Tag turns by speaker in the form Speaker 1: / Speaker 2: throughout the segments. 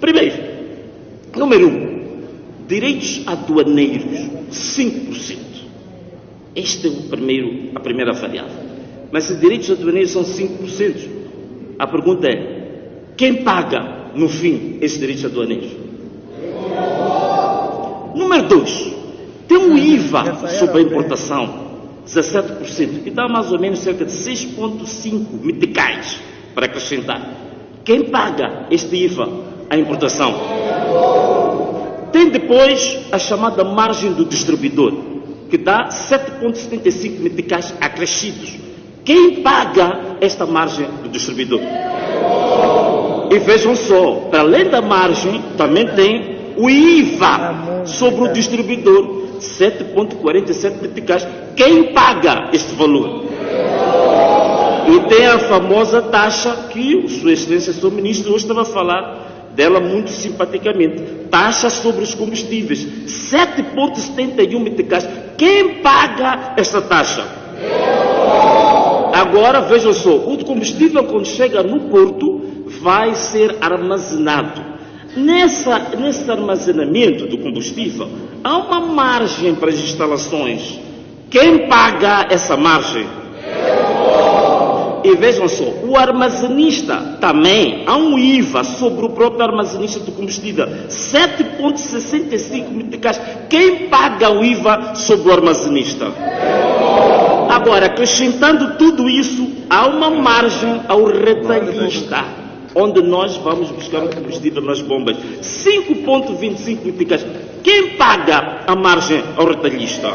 Speaker 1: Primeiro, número 1, direitos aduaneiros, 5%. Este é a primeira variável. Mas se direitos aduaneiros são 5%, a pergunta é, quem paga, no fim, esses direitos aduaneiros? Número 2, tem um IVA sobre a importação, 17%, que dá mais ou menos cerca de 6,5 meticais, para acrescentar. Quem paga este IVA à importação? Tem depois a chamada margem do distribuidor, que dá 7,75 meticais acrescidos. Quem paga esta margem do distribuidor? E vejam só, para além da margem, também tem o IVA sobre o distribuidor, 7,47 meticais. Quem paga este valor? E tem a famosa taxa que Sua Excelência, Sr. Ministro, hoje estava a falar dela muito simpaticamente. Taxa sobre os combustíveis, 7,71 meticais. Quem paga esta taxa? Agora, vejam só, o combustível, quando chega no porto, vai ser armazenado. Nesse armazenamento do combustível, há uma margem para as instalações. Quem paga essa margem? E vejam só, o armazenista também, há um IVA sobre o próprio armazenista do combustível, 7,65 meticais. Quem paga o IVA sobre o armazenista? Agora, acrescentando tudo isso, há uma margem ao retalhista, onde nós vamos buscar o combustível nas bombas, 5,25 meticais. Quem paga a margem ao retalhista?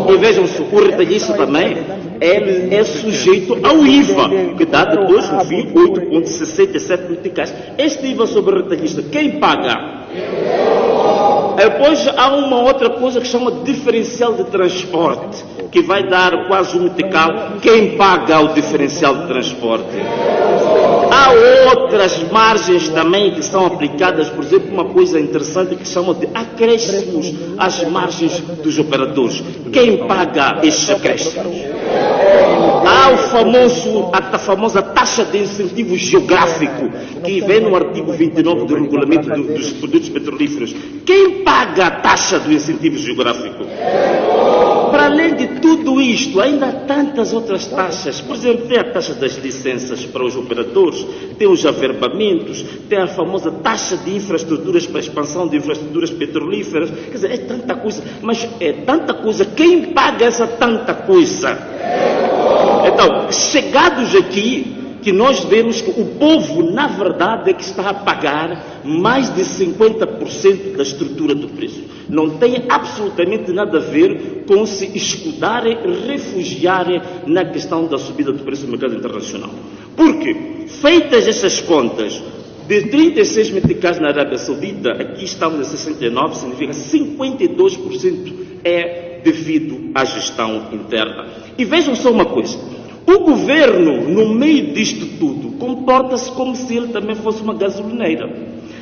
Speaker 1: E vejam só, o retalhista também é sujeito ao IVA, que dá depois, no fim, 8,67 meticais. Este IVA sobre o retalhista, quem paga? Depois há uma outra coisa que chama de diferencial de transporte, que vai dar quase um metical. Quem paga o diferencial de transporte? Há outras margens também que são aplicadas, por exemplo, uma coisa interessante que chamam de acréscimos às margens dos operadores. Quem paga estes acréscimos? Há a famosa taxa de incentivo geográfico, que vem no artigo 29 do regulamento dos produtos petrolíferos. Quem paga a taxa do incentivo geográfico? Para além de tudo isto, ainda há tantas outras taxas. Por exemplo, tem a taxa das licenças para os operadores, tem os averbamentos, tem a famosa taxa de infraestruturas para a expansão de infraestruturas petrolíferas. Quer dizer, é tanta coisa, mas é tanta coisa. Quem paga essa tanta coisa? Então, chegados aqui, que nós vemos que o povo, na verdade, é que está a pagar mais de 50% da estrutura do preço. Não tem absolutamente nada a ver com se escudarem, refugiarem na questão da subida do preço no mercado internacional. Porque, feitas essas contas, de 36 meticais na Arábia Saudita, aqui estamos a 69, significa 52% é devido à gestão interna. E vejam só uma coisa. O governo, no meio disto tudo, comporta-se como se ele também fosse uma gasolineira.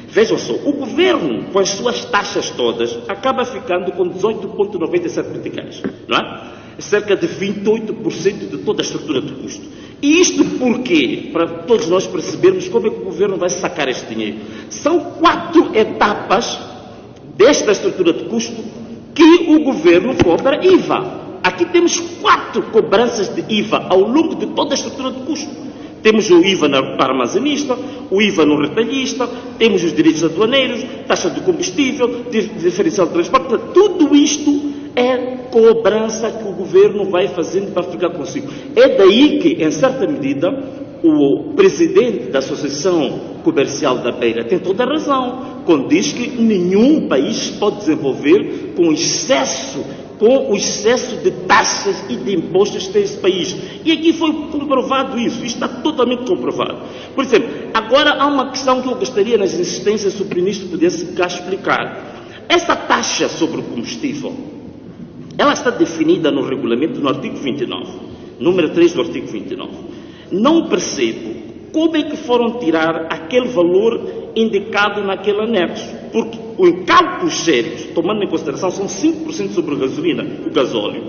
Speaker 1: Vejam só, o governo, com as suas taxas todas, acaba ficando com 18,97 meticais, não é? Cerca de 28% de toda a estrutura de custo. E isto por quê? Para todos nós percebermos como é que o governo vai sacar este dinheiro. São 4 etapas desta estrutura de custo que o governo cobra IVA. Aqui temos 4 cobranças de IVA ao longo de toda a estrutura de custo. Temos o IVA para armazenista, o IVA no retalhista, temos os direitos aduaneiros, taxa de combustível, diferencial de transporte. Tudo isto é cobrança que o governo vai fazendo para ficar consigo. É daí que, em certa medida, o presidente da Associação Comercial da Beira tem toda a razão, quando diz que nenhum país pode desenvolver com o excesso de taxas e de impostos que tem esse país. E aqui foi comprovado isso, está totalmente comprovado. Por exemplo, agora há uma questão que eu gostaria, nas insistências, se o ministro pudesse cá explicar. Essa taxa sobre o combustível, ela está definida no regulamento, no artigo 29, número 3 do artigo 29. Não percebo como é que foram tirar aquele valor indicado naquele anexo, porque em cálculos sérios, tomando em consideração, são 5% sobre a gasolina, o gasóleo,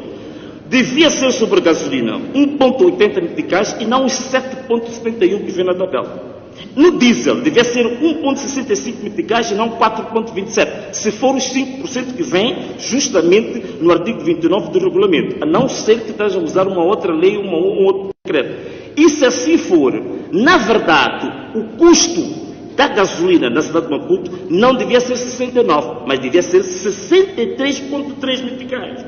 Speaker 1: devia ser sobre a gasolina 1,80 meticais e não os 7,71 que vem na tabela. No diesel, devia ser 1,65 meticais e não 4,27. Se for os 5% que vem justamente no artigo 29 do regulamento, a não ser que esteja a usar uma outra lei, um outro decreto. E se assim for, na verdade, o custo da gasolina na cidade de Maputo não devia ser 69, mas devia ser 63,3 meticais.